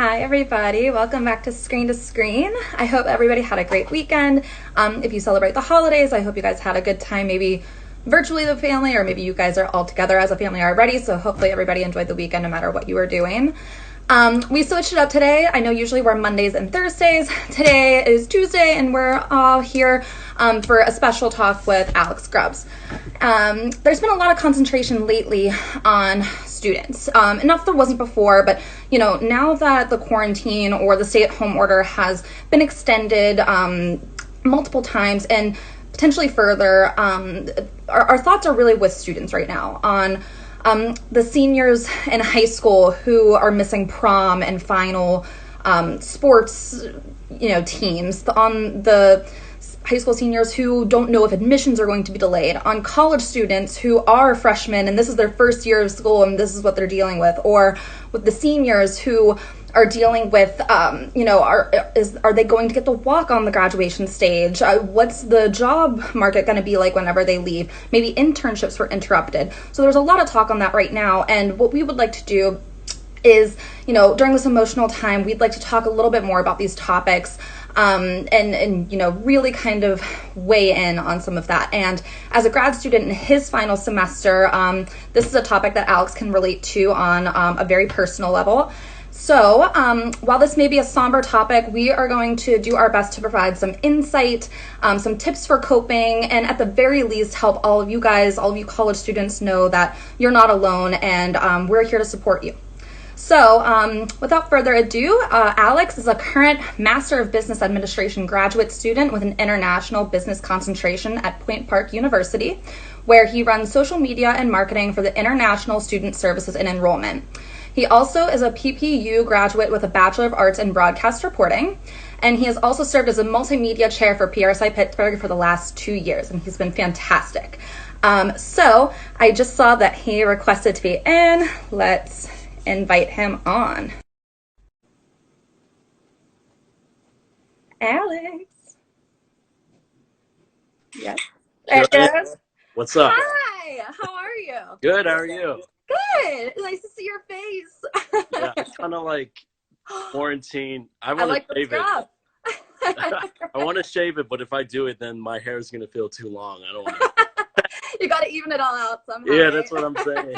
Hi everybody, welcome back to Screen to Screen. I hope everybody had a great weekend. If you celebrate the holidays, I hope you guys had a good time, maybe virtually the family, or maybe you guys are all together as a family already, so hopefully everybody enjoyed the weekend no matter what you were doing. We switched it up today. I know usually we're Mondays and Thursdays. Today is Tuesday and we're all here for a special talk with Alex Grubbs. There's been a lot of concentration lately on students. And not that there wasn't before, but now that the quarantine or the stay-at-home order has been extended multiple times and potentially further, our thoughts are really with students right now on the seniors in high school who are missing prom and final sports, teams, on the high school seniors who don't know if admissions are going to be delayed, on college students who are freshmen and this is their first year of school and this is what they're dealing with, or with the seniors who are dealing with, are they going to get to walk on the graduation stage? What's the job market going to be like whenever they leave? Maybe internships were interrupted. So there's a lot of talk on that right now. And what we would like to do is, during this emotional time, we'd like to talk a little bit more about these topics and really kind of weigh in on some of that. And as a grad student in his final semester, this is a topic that Alex can relate to on a very personal level. So while this may be a somber topic, we are going to do our best to provide some insight, some tips for coping, and at the very least help all of you guys, all of you college students know that you're not alone and we're here to support you. So without further ado, Alex is a current Master of Business Administration graduate student with an international business concentration at Point Park University, where he runs social media and marketing for the International Student Services and Enrollment. He also is a PPU graduate with a Bachelor of Arts in Broadcast Reporting, and he has also served as a multimedia chair for PRSA Pittsburgh for the last 2 years, and he's been fantastic. So I just saw that he requested to be in. Let's invite him on. Alex. Yes. Yes. What's up? Hi, how are you? Good, how are you? Good. Nice to see your face. Yeah, it's kind of like quarantine. I I want like to the shave it. scrub. I want to shave it, but if I do it, then my hair is going to feel too long. I don't want to. You got to even it all out somehow. Yeah, right? that's what I'm saying.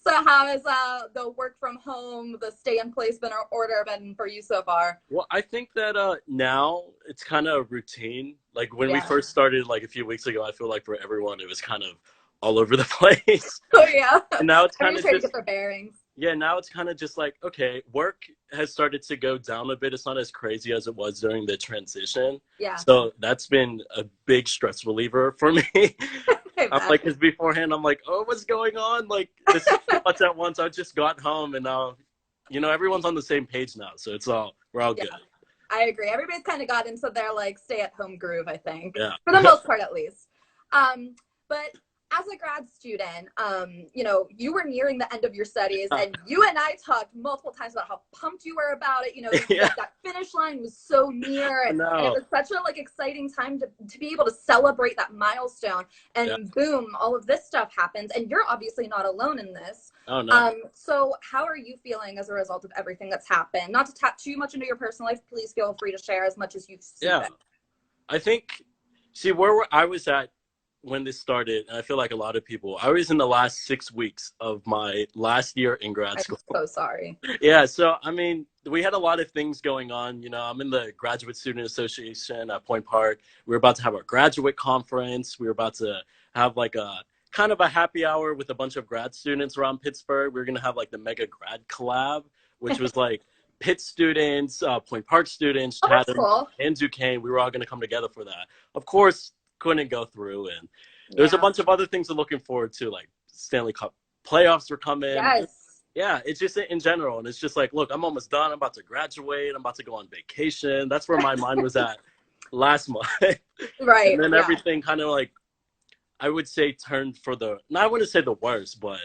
So how has the work from home, the stay in place order been for you so far? Well, I think that now it's kind of routine. Like when we Yeah. first started, like a few weeks ago, I feel like for everyone, it was kind of all over the place. Oh yeah. And now it's kind Everyone's of trying to just, get their bearings. yeah, now it's kind of just like, okay, work has started to go down a bit. It's not as crazy as it was during the transition. Yeah. So that's been a big stress reliever for me. I'm like, because beforehand, I'm like, oh, what's going on? Like, this is too much at once. I just got home and now, everyone's on the same page now. So we're all good. I agree. Everybody's kind of got into their stay at home groove, I think. Yeah. For the most part, at least. But as a grad student, you were nearing the end of your studies, and you and I talked multiple times about how pumped you were about it. Yeah. That finish line was so near, and it No. was such a exciting time to be able to celebrate that milestone. And Yeah. boom, all of this stuff happens, and you're obviously not alone in this. Oh, no. So how are you feeling as a result of everything that's happened? Not to tap too much into your personal life, please feel free to share as much as you see Yeah. fit. I think, where I was at when this started, and I feel like a lot of people, I was in the last 6 weeks of my last year in grad school. I'm so sorry. Yeah, so we had a lot of things going on. I'm in the Graduate Student Association at Point Park. We were about to have our graduate conference. We were about to have a kind of a happy hour with a bunch of grad students around Pittsburgh. We were going to have the mega grad collab, which was Pitt students, Point Park students, That's Chatham, cool. and Duquesne. We were all going to come together for that. Of course, couldn't go through, and there's a bunch of other things to looking forward to, like Stanley Cup playoffs were coming. Yes. Yeah, it's just in general, and it's just look, I'm almost done. I'm about to graduate. I'm about to go on vacation. That's where my mind was at last month. Right. And then everything kind of I would say turned for I wouldn't say the worst, but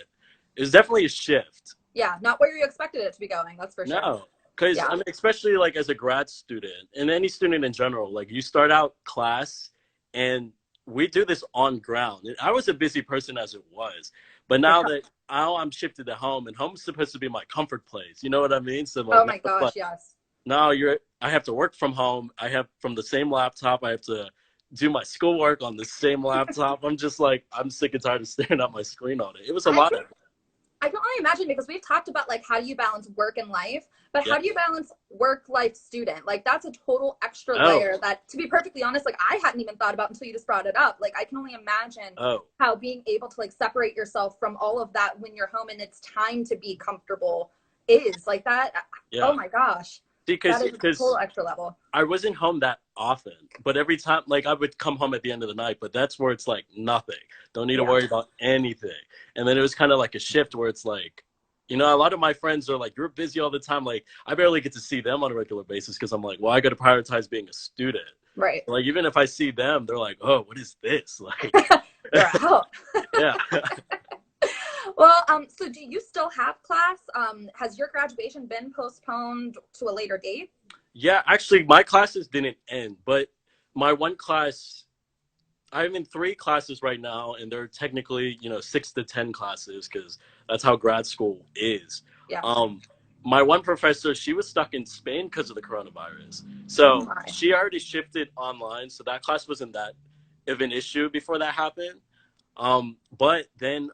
it was definitely a shift. Yeah, not where you expected it to be going. That's for sure. No, because especially as a grad student and any student in general, you start out class and we do this on ground. I was a busy person as it was, but now that now I'm shifted to home, and home's supposed to be my comfort place. You know what I mean? So like, Oh now my it's gosh, like, yes. now I have to work from home. I have from the same laptop. I have to do my schoolwork on the same laptop. I'm just like, I'm sick and tired of staring at my screen all day. It was a I lot. can I can only imagine because we've talked about like how do you balance work and life, but Yeah. how do you balance work life student? Like that's a total extra Oh, layer that, to be perfectly honest, like I hadn't even thought about until you just brought it up. Like I can only imagine oh, how being able to like separate yourself from all of that when you're home and it's time to be comfortable is like that. yeah. Oh my gosh. Because That is a total extra level. I wasn't home that often, but every time, like I would come home at the end of the night, but that's where it's like nothing. Don't need to Yeah. worry about anything. And then it was kind of like a shift where it's like, you know, a lot of my friends are like, you're busy all the time. Like I barely get to see them on a regular basis because I'm like, well, I got to prioritize being a student. Right. Like even if I see them, they're like, oh, what is this? Like, You're out. yeah. Well, so do you still have class? Has your graduation been postponed to a later date? Yeah, actually, my classes didn't end, but my one class, I'm in three classes right now, and they're technically, 6 to 10 classes because that's how grad school is. Yeah. Um, my one professor, she was stuck in Spain because of the coronavirus, Oh so my. she already shifted online, so that class wasn't that of an issue before that happened. But then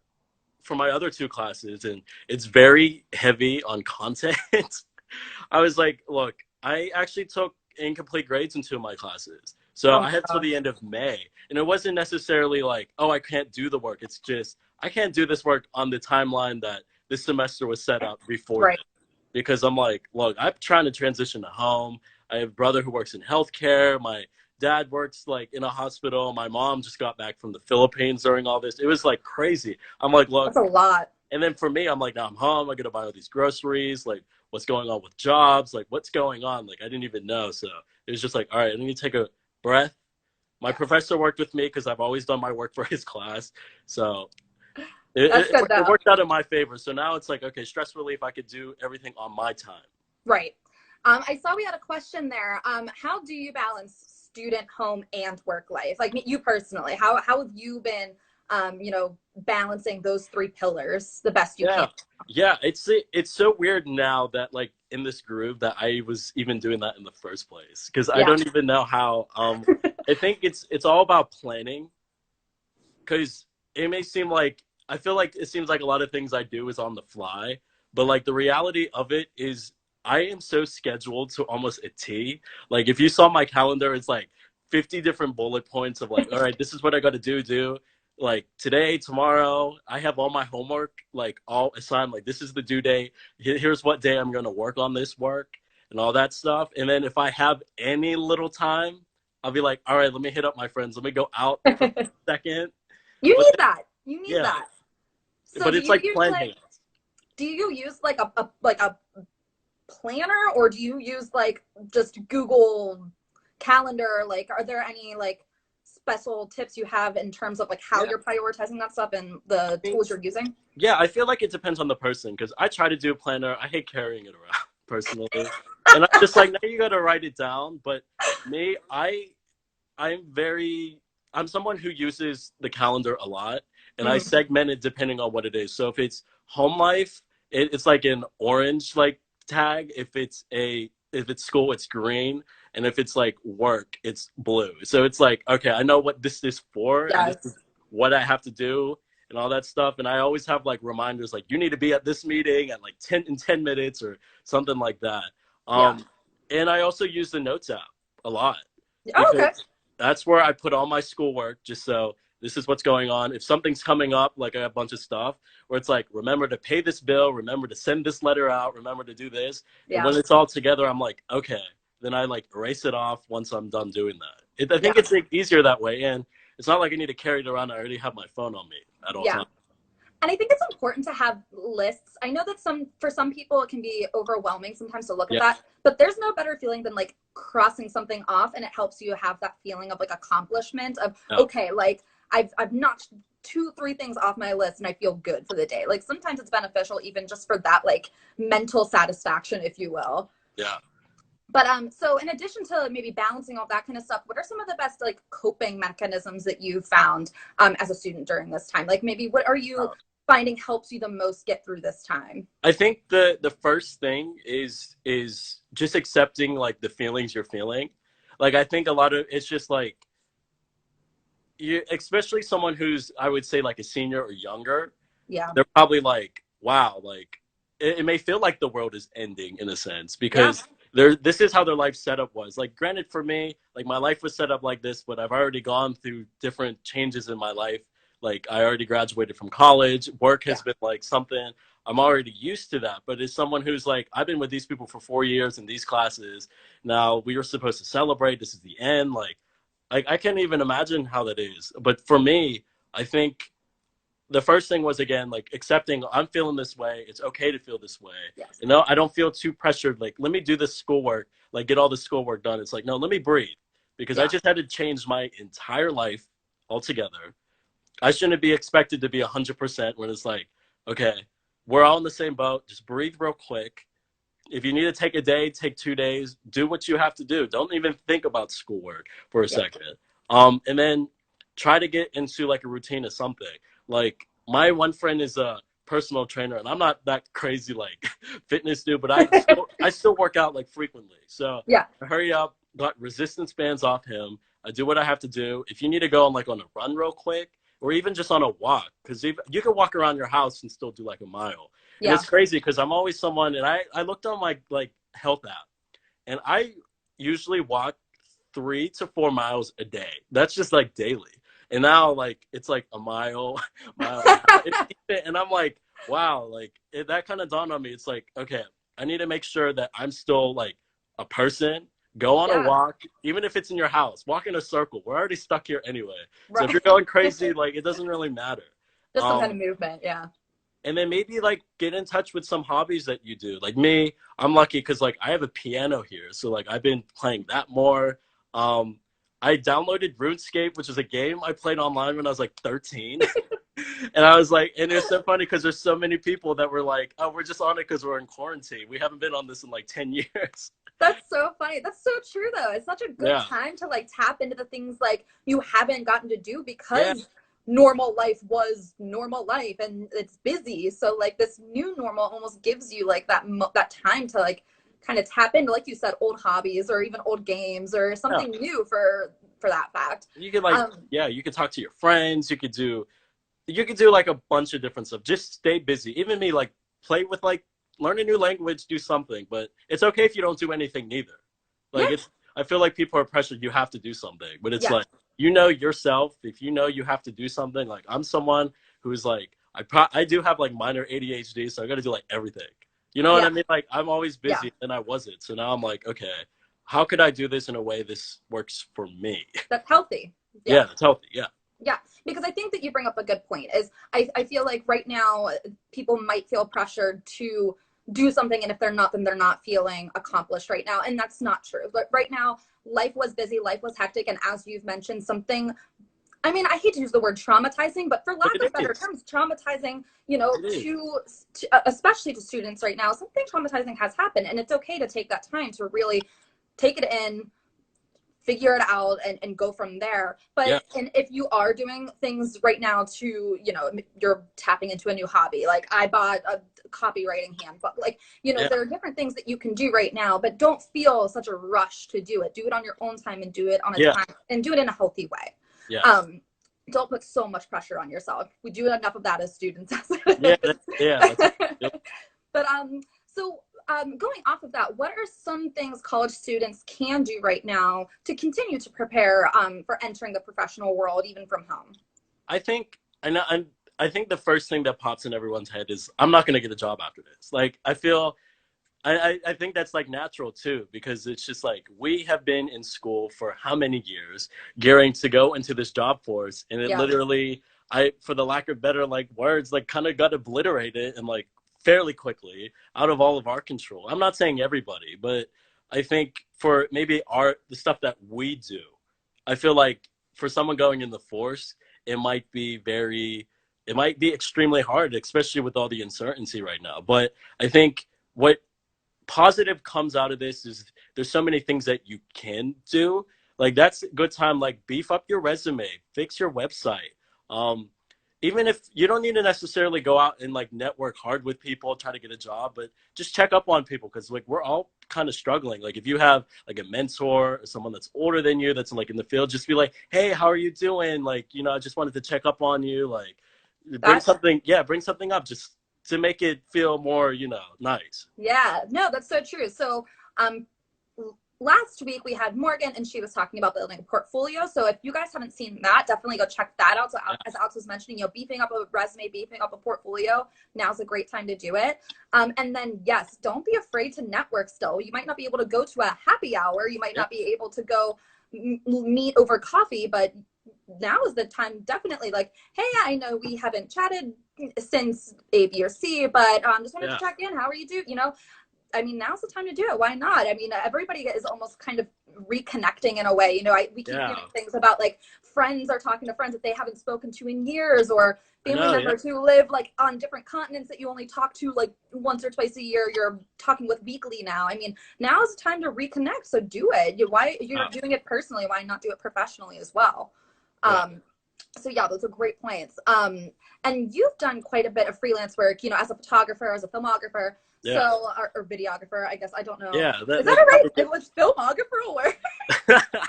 for my other two classes, and it's very heavy on content. I was like, look, I actually took incomplete grades in two of my classes. So Oh I my had till the gosh. end of May. And it wasn't necessarily like, oh, I can't do the work. It's just, I can't do this work on the timeline that this semester was set up before Right. this. Because I'm like, look, I'm trying to transition to home. I have a brother who works in healthcare. My dad works like in a hospital. My mom just got back from the Philippines during all this. It was like crazy. I'm like, look, That's a lot. and then for me, I'm like, now I'm home. I got to buy all these groceries. Like, what's going on with jobs? Like, what's going on? Like, I didn't even know. So it was just like, all right, I need to take a breath. My Yeah. professor worked with me because I've always done my work for his class. So That's good it though. worked out in my favor. So now it's like, okay, stress relief. I could do everything on my time. Right. I saw we had a question there. How do you balance student, home, and work life? Like you personally, how have you been, balancing those three pillars the best you Yeah. can? Yeah. It's so weird now that like in this groove that I was even doing that in the first place because I Yeah. don't even know how. I think it's all about planning because it may seem like I feel like it seems like a lot of things I do is on the fly, but like the reality of it is I am so scheduled to almost a T. Like if you saw my calendar, it's like 50 different bullet points of like, all right, this is what I got to do. Like today, tomorrow, I have all my homework like all assigned. Like this is the due date. Here's what day I'm gonna work on this work and all that stuff. And then if I have any little time, I'll be like, all right, let me hit up my friends. Let me go out for a second. You But need that. You need yeah, that. So but do it's you like use planning. like a planner, or do you use like just Google Calendar? Like, are there any like special tips you have in terms of like how Yeah, you're prioritizing that stuff and the I mean, tools you're using? yeah. I feel like it depends on the person because I try to do a planner. I hate carrying it around personally, and I'm just like, now you got to write it down. But me, I'm very I'm someone who uses the calendar a lot, and I Mhm. segment it depending on what it is. So if it's home life, it's like an orange like tag. If it's school, it's green, and if it's like work, it's blue. So it's like, okay, I know what this is for, and this is Yes. what I have to do, and all that stuff. And I always have like reminders, like you need to be at this meeting at like 10 minutes or something like that. Yeah. Um, and I also use the notes app a lot Oh, because okay. that's where I put all my schoolwork just so this is what's going on. If something's coming up, like I have a bunch of stuff where it's like, remember to pay this bill, remember to send this letter out, remember to do this. And Yeah. when it's all together, I'm like, okay. Then I like erase it off once I'm done doing that. I Yeah. think it's like, easier that way. And it's not like I need to carry it around. I already have my phone on me at all Yeah. times. And I think it's important to have lists. I know that for some people it can be overwhelming sometimes to look at Yeah. that, but there's no better feeling than like crossing something off, and it helps you have that feeling of like accomplishment of No. okay, like I've knocked 2, 3 things off my list and I feel good for the day. Like sometimes it's beneficial even just for that like mental satisfaction, if you will. Yeah. But so in addition to maybe balancing all that kind of stuff, what are some of the best like coping mechanisms that you found as a student during this time? Like maybe what are you finding helps you the most get through this time? I think the first thing is just accepting like the feelings you're feeling. Like I think a lot of it's just like you, especially someone who's I would say like a senior or younger, Yeah. they're probably like, wow, like it may feel like the world is ending in a sense Yeah. because this is how their life setup was. Like granted for me, like my life was set up like this, but I've already gone through different changes in my life. Like I already graduated from college. Work Yeah. has been like something I'm already used to that. But as someone who's like, I've been with these people for 4 years in these classes. Now we were supposed to celebrate. This is the end. Like I can't even imagine how that is. But for me, I think the first thing was again like accepting I'm feeling this way. It's okay to feel this way. Yes. You know, I don't feel too pressured. Like let me do this schoolwork, like get all the schoolwork done. It's like no, let me breathe because I Yeah. just had to change my entire life altogether. I shouldn't be expected to be 100% when it's like, okay, we're all in the same boat. Just breathe real quick. If you need to take a day, take 2 days. Do what you have to do. Don't even think about schoolwork for a Yeah. second. And then try to get into like a routine of something. Like my one friend is a personal trainer, and I'm not that crazy like fitness dude, but I still work out like frequently. So Yeah. I hurry up, got resistance bands off him. I do what I have to do. If you need to go on like on a run real quick, or even just on a walk, because you can walk around your house and still do like a mile. And Yeah. it's crazy because I'm always someone, and I looked on my like health app, and I usually walk 3 to 4 miles a day. That's just like daily. And now like it's like a mile, mile and a half. And I'm like, wow, like that kind of dawned on me. It's like, okay, I need to make sure that I'm still like a person. Go on a Yeah. walk, even if it's in your house. Walk in a circle. We're already stuck here anyway. So if Right. you're going crazy, like it doesn't really matter. Just some kind Um, of movement. Yeah. and then maybe like get in touch with some hobbies that you do. Like me, I'm lucky because like I have a piano here, so like I've been playing that more. um I downloaded RuneScape, which is a game I played online when I was like 13. And I was like, and it's so funny because there's so many people that were like, oh, we're just on it because we're in quarantine, we haven't been on this in like 10 years. That's so funny. That's so true though. It's such a good Yeah, time to like tap into the things like you haven't gotten to do yeah, because normal life was normal life and it's busy. So like this new normal almost gives you like that time to like kind of tap into, like you said, old hobbies or even old games or yeah. something new for that fact. You could like, Um, yeah, you could talk to your friends. You could do like a bunch of different stuff. Just stay busy. Even me, like play with like learn a new language, do something. But it's okay if you don't do anything neither. Like yeah, it's I feel like people are pressured you have to do something. But it's yeah, like you know yourself, if you know you have to do something, like I'm someone who's like I do have like minor ADHD, so I gotta do like everything. You know what yeah, I mean? Like I'm always yeah. busy and I wasn't. So now I'm like, okay, how could I do this in a way this works for me? That's healthy. Yeah. Yeah, it's healthy. Yeah. Yeah, because I think that you bring up a good point. Is I feel like right now people might feel pressured to do something, and if they're not, then they're not feeling accomplished right now, and that's not true. But right now, life was busy, life was hectic, and as you've mentioned, something. I mean, I hate to use the word traumatizing, but for lack It of better is. terms, traumatizing, It is. to especially to students right now, something traumatizing has happened, and it's okay to take that time to really take it in, figure it out and go from there. Yeah. But and if you are doing things right now to, you're tapping into a new hobby, like I bought a copywriting handbook, like, Yeah. there are different things that you can do right now, but don't feel such a rush to do it. Do it on your own time and do it on a Yeah. time and do it in a healthy way. Yes. um don't put so much pressure on yourself. We do enough of that as students as Yeah. it Yeah. That's is. yep. But so going off of that, what are some things college students can do right now to continue to prepare for entering the professional world, even from home? I think I think the first thing that pops in everyone's head is I'm not gonna get a job after this. Like I feel I think that's like natural too, because it's just like we have been in school for how many years gearing to go into this job force, and it Yeah, literally for the lack of better like words, like kind of got obliterated and like fairly quickly out of all of our control. I'm not saying everybody, but I think for maybe the stuff that we do, I feel like for someone going in the force, it might be extremely hard, especially with all the uncertainty right now. But I think what positive comes out of this is there's so many things that you can do. Like that's a good time. Like beef up your resume, fix your website. Um, even if you don't need to necessarily go out and like network hard with people trying to get a job, but just check up on people, because like we're all kind of struggling. Like if you have like a mentor or someone that's older than you that's like in the field, just be like, hey, how are you doing? Like, you know, I just wanted to check up on you. Like bring That's something, yeah, bring something up just to make it feel more, you know, nice. Yeah, no, that's so true. So, um, last week we had Morgan and she was talking about building a portfolio. So if you guys haven't seen that, definitely go check that out. So Yeah. as Alex was mentioning, beefing up a resume, beefing up a portfolio, now's a great time to do it. And then yes, don't be afraid to network still. You might not be able to go to a happy hour. You might not be able to go meet over coffee, but now is the time, definitely, like, hey, I know we haven't chatted since A, B, or C, but just wanted to check in. How are you doing? You know, I mean, now's the time to do it. Why not? I mean, everybody is almost kind of reconnecting in a way. You know, we keep hearing things about like friends are talking to friends that they haven't spoken to in years, or family members who live like on different continents that you only talk to like once or twice a year. You're talking with weekly now. I mean, now is the time to reconnect. So do it. Why you're doing it personally? Why not do it professionally as well? So yeah, those are great points. And you've done quite a bit of freelance work, you know, as a photographer, as a filmographer, so or videographer, I guess. I don't know. Yeah, is that all right? It was filmographer or where?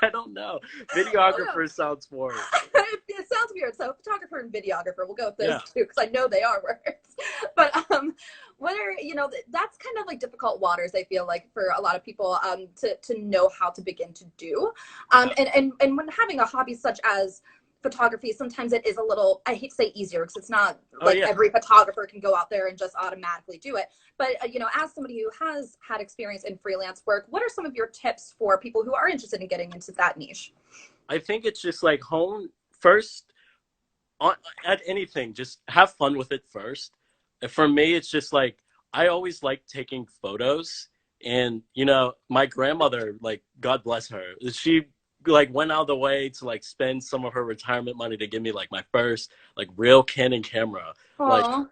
I don't know. Videographer sounds more. It sounds weird. So photographer and videographer, we'll go with those two because I know they are words. But what are, you know, that's kind of like difficult waters, I feel like, for a lot of people to know how to begin to do. And when having a hobby such as photography, sometimes it is a little, I hate to say easier because it's not like every photographer can go out there and just automatically do it. But, you know, as somebody who has had experience in freelance work, what are some of your tips for people who are interested in getting into that niche? I think it's just like hone first at anything, just have fun with it first. And for me, it's just like, I always like taking photos, and, you know, my grandmother, like, God bless her, she like went out of the way to like spend some of her retirement money to give me like my first like real Canon camera. Aww. Like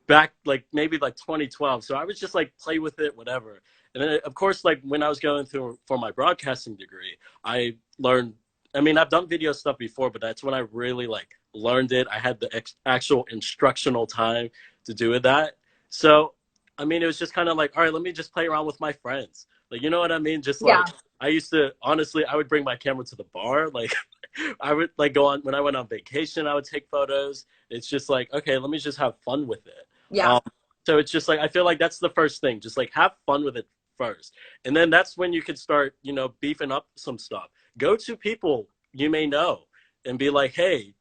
back like maybe like 2012. So I was just like play with it, whatever. And then of course, like when I was going through for my broadcasting degree, I learned, I mean, I've done video stuff before, but that's when I really like learned it. I had the actual instructional time to do that. So I mean, it was just kind of like, all right, let me just play around with my friends. Like, you know what I mean? Just like, I used to, honestly, I would bring my camera to the bar. Like, I would like go on, when I went on vacation, I would take photos. It's just like, okay, let me just have fun with it. So it's just like, I feel like that's the first thing. Just like have fun with it first. And then that's when you could start, you know, beefing up some stuff. Go to people you may know and be like, hey,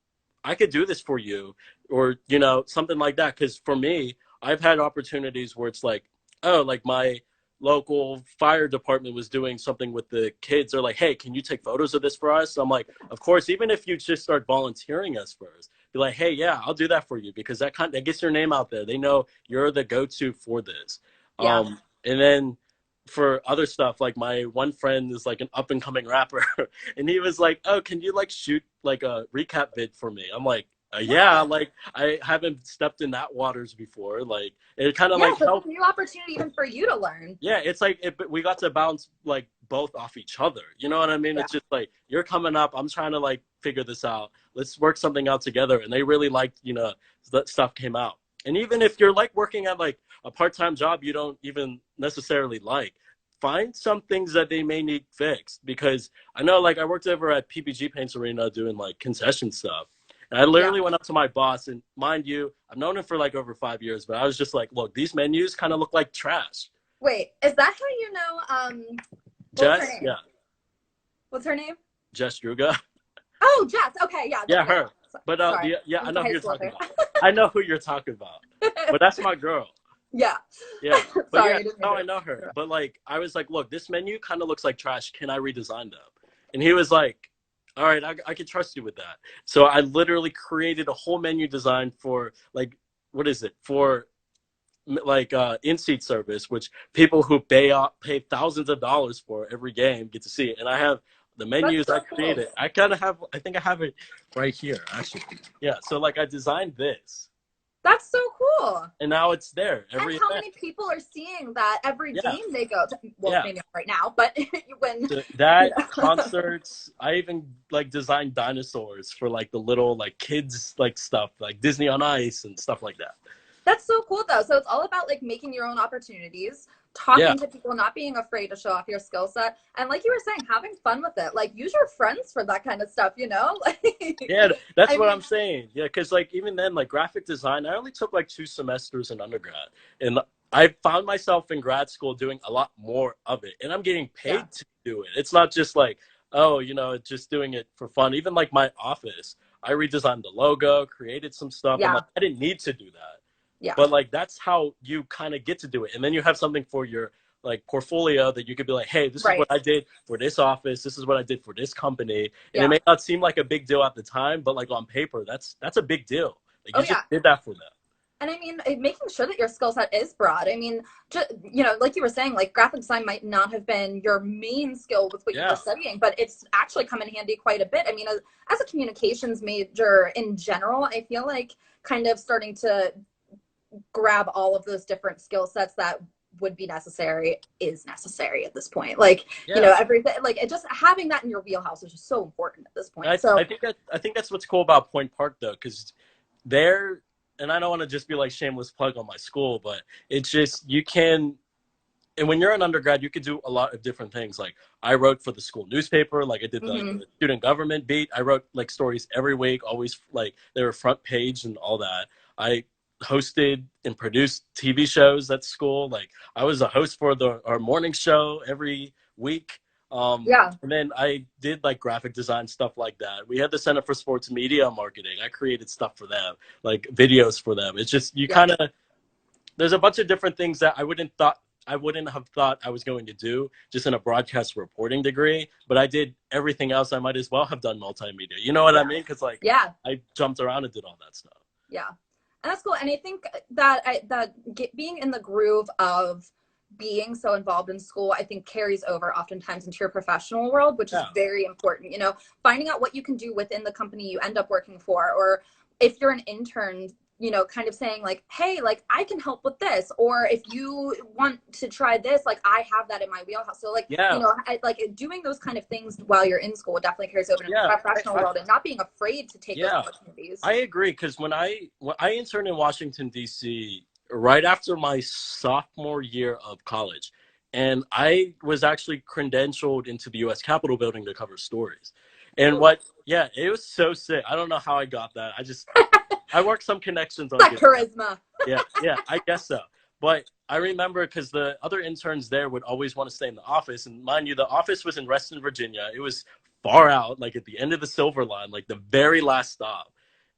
I could do this for you, or, you know, something like that. Because for me, I've had opportunities where it's like, oh, like my local fire department was doing something with the kids. They're like, hey, can you take photos of this for us? So I'm like, of course, even if you just start volunteering us first, be like, hey, yeah, I'll do that for you, because that gets your name out there. They know you're the go-to for this. And then for other stuff, like my one friend is like an up and coming rapper, and he was like, oh, can you like shoot like a recap vid for me? I'm like, yeah, like I haven't stepped in that waters before. Like it kind of like helped. New opportunity even for you to learn. Yeah, it's like we got to bounce like both off each other. You know what I mean? It's just like, you're coming up, I'm trying to like figure this out. Let's work something out together. And they really liked, you know, that stuff came out. And even if you're like working at like a part-time job you don't even necessarily like, find some things that they may need fixed. Because I know, like, I worked over at PPG Paints Arena doing like concession stuff. And I literally went up to my boss, and mind you, I've known him for like over 5 years, but I was just like, look, these menus kind of look like trash. Wait, is that how you know Jess? Yeah. What's her name? Jess Druga. Oh, Jess. Okay, yeah. Yeah, her. But yeah, I know who you're talking about. I know who you're talking about. But that's my girl. Yeah. Yeah. But Sorry, I know her. But like, I was like, look, this menu kind of looks like trash. Can I redesign them? And he was like, all right, I can trust you with that. So I literally created a whole menu design for like, what is it? For like in-seat service, which people who pay thousands of dollars for every game get to see it. And I have the menus I created. Cool. I think I have it right here, actually. Yeah, so like I designed this. That's so cool. And now it's there And every how event. many people are seeing that every Yeah. game they go to? Well, Yeah. maybe not right now, but when, you That know. concerts, I even like designed dinosaurs for like the little like kids like stuff, like Disney on Ice and stuff like that. That's so cool though. So it's all about like making your own opportunities, Yeah. talking to people, not being afraid to show off your skill set. And like you were saying, having fun with it. Like use your friends for that kind of stuff, you know? Yeah, that's I what mean, I'm saying. Yeah, because like even then, like graphic design, I only took like 2 semesters in undergrad, and I found myself in grad school doing a lot more of it, and I'm getting yeah. paid to do it. It's not just like, oh, just doing it for fun. Even like my office, I redesigned the logo, created some stuff. I'm Yeah. like, I didn't need to do that, Yeah. but like that's how you kind of get to do it, and then you have something for your like portfolio that you could be like, hey, this is what Right. I did for this office, this is what I did for this company, and it Yeah. may not seem like a big deal at the time, but like on paper, that's a big deal. Like Oh you just yeah. did that for them. And I mean, making sure that your skill set is broad. I mean, just, like you were saying, like graphic design might not have been your main skill with what you were Yeah, studying, but it's actually come in handy quite a bit. I mean, as a communications major in general, I feel like kind of starting to grab all of those different skill sets that would be necessary is necessary at this point. Like, yeah. everything, like it just having that in your wheelhouse is just so important at this point. I, So, I think that's what's cool about Point Park though, because they're, and I don't want to just be like shameless plug on my school, but it's just you can, and when you're an undergrad, you could do a lot of different things. Like I wrote for the school newspaper, like I did mm-hmm. the student government beat. I wrote like stories every week, always like they were front page and all that. I hosted and produced TV shows at school. Like I was a host for our morning show every week. Yeah. And then I did like graphic design stuff like that. We had the Center for Sports Media Marketing. I created stuff for them, like videos for them. It's just you Yeah. kind of, there's a bunch of different things that I wouldn't have thought I was going to do just in a broadcast reporting degree, but I did everything else. I might as well have done multimedia. You know what I Yeah. mean? Because like Yeah. I jumped around and did all that stuff. Yeah. And that's cool. And I think that being in the groove of being so involved in school, I think carries over oftentimes into your professional world, which is Yeah, very important. Finding out what you can do within the company you end up working for, or if you're an intern, kind of saying like, hey, like I can help with this, or if you want to try this, like I have that in my wheelhouse. So like, yeah, like doing those kind of things while you're in school definitely carries over into yeah. the professional world, and not being afraid to take those Yeah, opportunities. I agree. Because when I interned in Washington D.C. right after my sophomore year of college, and I was actually credentialed into the U.S. Capitol building to cover stories. And Ooh. what? Yeah, it was so sick. I don't know how I got that. I worked some connections on That getting that. charisma. Yeah, yeah, I guess so. But I remember because the other interns there would always want to stay in the office. And mind you, the office was in Reston, Virginia. It was far out, like at the end of the Silver Line, like the very last stop.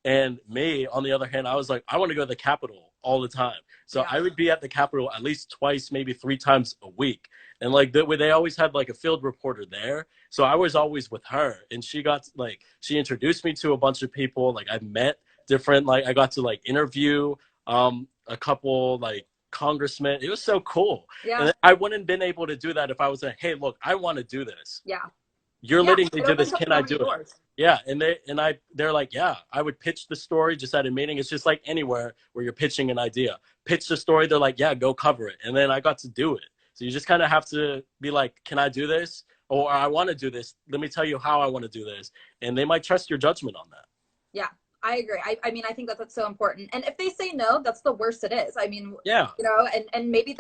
And me, on the other hand, I was like, I want to go to the Capitol all the time. So Yeah. I would be at the Capitol at least twice, maybe 3 times a week. And like they always had like a field reporter there. So I was always with her. And she introduced me to a bunch of people. Like I met different, like I got to like interview a couple like congressmen. It was so cool. Yeah. And I wouldn't have been able to do that if I was like, hey, look, I want to do this. Yeah. You're Yeah. letting me It do this. opens up Can so I many do it? doors. Yeah. They're like, yeah, I would pitch the story just at a meeting. It's just like anywhere where you're pitching an idea. Pitch the story. They're like, yeah, go cover it. And then I got to do it. So you just kind of have to be like, can I do this? Or I want to do this. Let me tell you how I want to do this. And they might trust your judgment on that. Yeah. I agree. I mean, I think that that's so important. And if they say no, that's the worst it is. I mean, Yeah. and maybe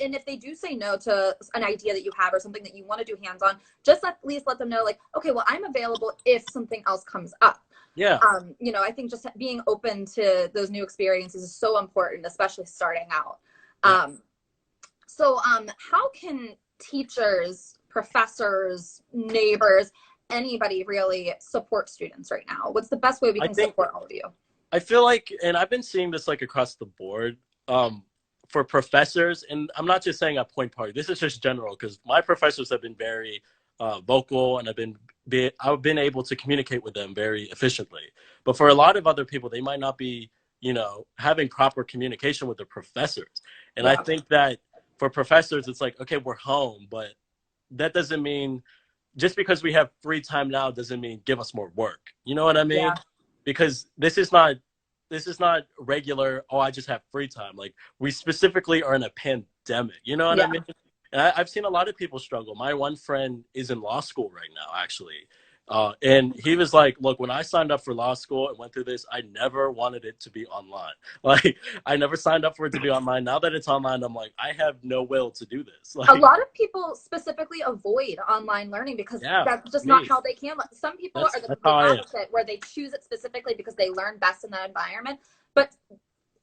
and if they do say no to an idea that you have or something that you want to do hands on, just at least let them know like, okay, well, I'm available if something else comes up. Yeah. I think just being open to those new experiences is so important, especially starting out. Yeah. So how can teachers, professors, neighbors, anybody really support students right now? What's the best way we can support all of you? I feel like, and I've been seeing this like across the board, for professors, and I'm not just saying at Point Park. This is just general because my professors have been very vocal, and I've been able to communicate with them very efficiently. But for a lot of other people, they might not be, having proper communication with their professors. And I think that for professors, it's like, okay, we're home, but that doesn't mean just because we have free time now doesn't mean give us more work. You know what I mean? Yeah. Because this is not this is not regular, oh, I just have free time. Like, we specifically are in a pandemic, you know what I Yeah. mean? And I've seen a lot of people struggle. My one friend is in law school right now, actually. And he was like, look, when I signed up for law school and went through this, I never wanted it to be online. Like, I never signed up for it to be online. Now that it's online, I'm like, I have no will to do this. A Like, lot of people specifically avoid online learning because yeah, that's just not me. how they can. Some people are That's the how I am. opposite, where they choose it specifically because they learn best in that environment. But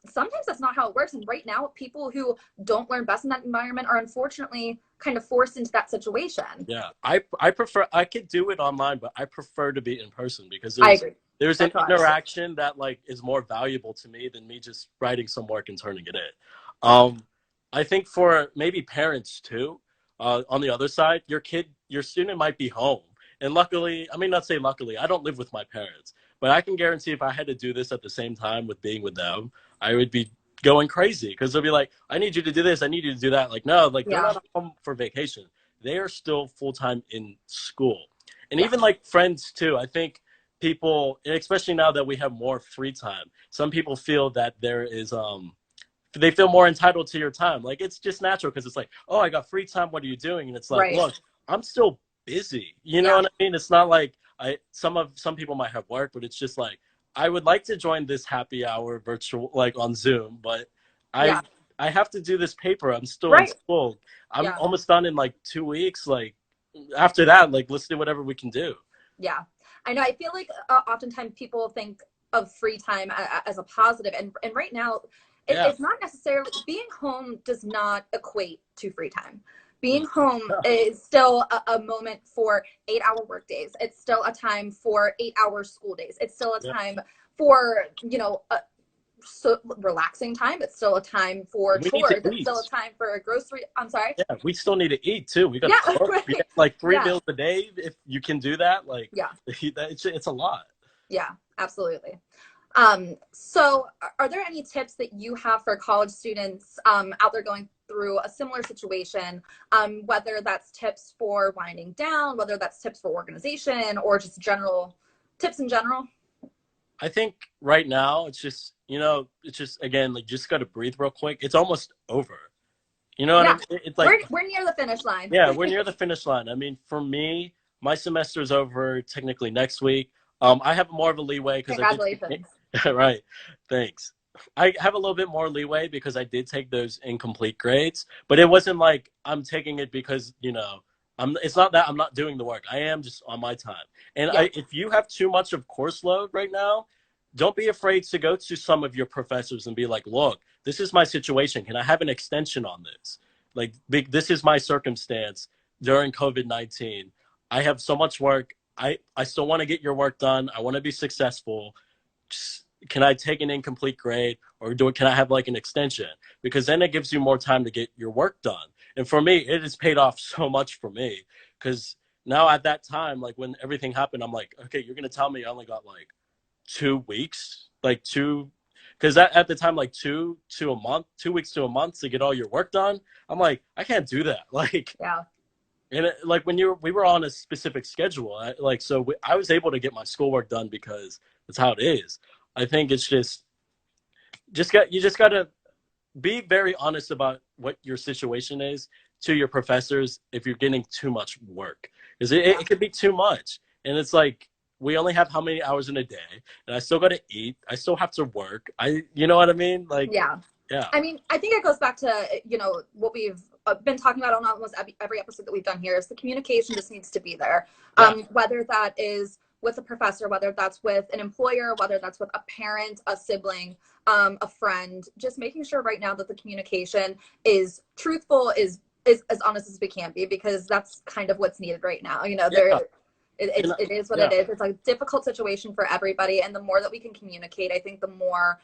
sometimes that's not how it works. And right now, people who don't learn best in that environment are unfortunately kind of forced into that situation. Yeah, I prefer, I could do it online, but I prefer to be in person because I agree. there's an That's how I feel. interaction that like is more valuable to me than me just writing some work and turning it in. I think for maybe parents too, on the other side, your student might be home. And luckily, I mean, not say luckily, I don't live with my parents, but I can guarantee if I had to do this at the same time with being with them, I would be going crazy because they'll be like, I need you to do this, I need you to do that. Like, no, like they're Yeah. not home for vacation. They are still full time in school. And Yeah. even like friends too, I think people, and especially now that we have more free time, some people feel that there is they feel more entitled to your time. Like, it's just natural because it's like, oh, I got free time, what are you doing? And it's like, Right. look, I'm still busy. You know Yeah. what I mean? It's not like some people might have work, but it's just like, I would like to join this happy hour virtual, like on Zoom, but I Yeah. I have to do this paper. I'm still in Right. school. I'm Yeah. almost done in like 2 weeks. Like, after that, like, let's do whatever we can do. Yeah. I know. I feel like oftentimes people think of free time as a positive, and right now, Yeah. it's not necessarily. Being home does not equate to free time. Being Mm. home is still a moment for 8-hour work days. It's still a time for 8-hour school days. It's still a Yeah. time for, so relaxing time. It's still a time for We need to chores. It's eat. still a time for a grocery. I'm sorry. Yeah, we still need to eat too. We got Yeah. to cook. We Right. get like 3 meals Yeah. a day if you can do that. Like, Yeah. it's a lot. Yeah. Absolutely. So are there any tips that you have for college students out there going through a similar situation, whether that's tips for winding down, whether that's tips for organization, or just general tips in general? I think right now it's just again, like, just got to breathe real quick. It's almost over. You know what I Yeah, mean? It's like, we're near the finish line. yeah, we're near the finish line. I mean, for me, my semester is over technically next week. I have more of a leeway because I did Congratulations. right. Thanks. I have a little bit more leeway because I did take those incomplete grades, but it wasn't like I'm taking it because, it's not that I'm not doing the work. I am just on my time. And Yeah. if you have too much of course load right now, don't be afraid to go to some of your professors and be like, look, this is my situation. Can I have an extension on this? Like, this is my circumstance during COVID-19. I have so much work. I still want to get your work done. I want to be successful. Just, can I take an incomplete grade, or can I have like an extension? Because then it gives you more time to get your work done. And for me, it has paid off so much for me because now at that time, like when everything happened, I'm like, okay, you're going to tell me I only got like 2 weeks, like because at the time, like 2 weeks to a month to get all your work done. I'm like, I can't do that. Like, Yeah. and like when we were on a specific schedule, I was able to get my schoolwork done because that's how it is. I think it's you just gotta be very honest about what your situation is to your professors if you're getting too much work, because Yeah. it could be too much. And it's like, we only have how many hours in a day, and I still got to eat, I still have to work, you know what I mean? Like, Yeah. yeah. I mean, I think it goes back to, what we've been talking about on almost every episode that we've done here is the communication just needs to be there. Yeah. Whether that is with a professor, whether that's with an employer, whether that's with a parent, a sibling, a friend, just making sure right now that the communication is truthful, is as honest as we can be, because that's kind of what's needed right now. Yeah. It is what Yeah. it is. It's a difficult situation for everybody. And the more that we can communicate, I think the more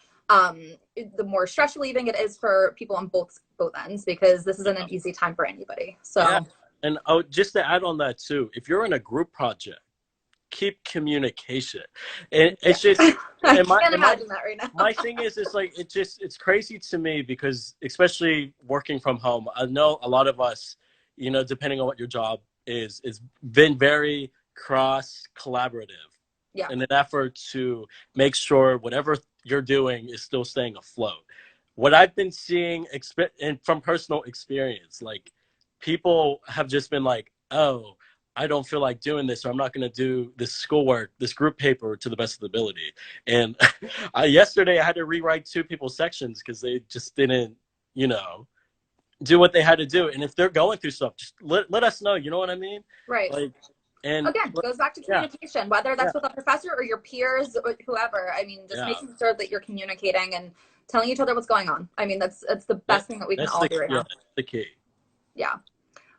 stress relieving it is for people on both ends, because this isn't an easy time for anybody. So Yeah. And just to add on that too, if you're in a group project, keep communication. And it's just, I and can't imagine that right now. my thing is, it's like, it's crazy to me because, especially working from home, I know a lot of us, depending on what your job is, it's been very cross collaborative. Yeah. In an effort to make sure whatever you're doing is still staying afloat. What I've been seeing and from personal experience, like people have just been like, oh, I don't feel like doing this, or I'm not going to do this schoolwork, this group paper to the best of the ability. And yesterday I had to rewrite two people's sections because they just didn't, you know, do what they had to do. And if they're going through stuff, just let us know. You know what I mean? Right. Like, and again, goes back to communication, whether that's with a professor or your peers or whoever. I mean, just making sure that you're communicating and telling each other what's going on. I mean, that's the best thing that we can all do right now. That's the key. Yeah.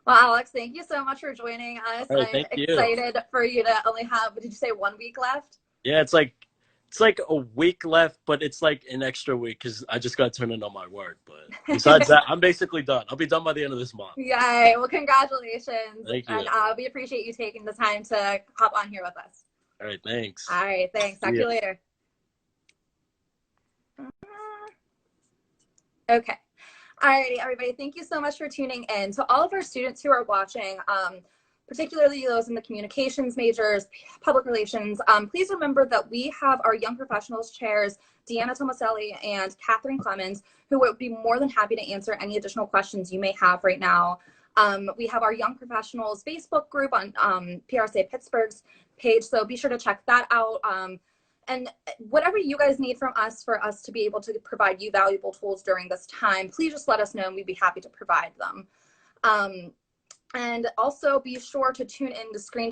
Well, Alex, thank you so much for joining us. Right, I'm excited for you to only have, did you say 1 week left? Yeah, it's like a week left, but it's like an extra week because I just got to turn in on my work. But besides that, I'm basically done. I'll be done by the end of this month. Yay. Well, congratulations. Thank you. And we appreciate you taking the time to hop on here with us. All right, thanks. All right, thanks. Talk to you later. Okay. Alrighty, everybody, thank you so much for tuning in. To all of our students who are watching, particularly those in the communications majors, public relations, please remember that we have our Young Professionals chairs, Deanna Tomaselli and Catherine Clemens, who would be more than happy to answer any additional questions you may have right now. We have our Young Professionals Facebook group on PRSA Pittsburgh's page, so be sure to check that out. And whatever you guys need from us for us to be able to provide you valuable tools during this time, please just let us know and we'd be happy to provide them. And also be sure to tune in to Screen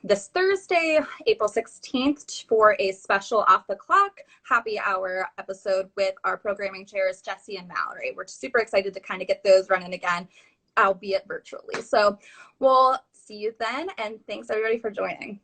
this Thursday, April 16th, for a special Off the Clock happy hour episode with our programming chairs, Jesse and Mallory. We're super excited to kind of get those running again, albeit virtually. So we'll see you then, and thanks everybody for joining.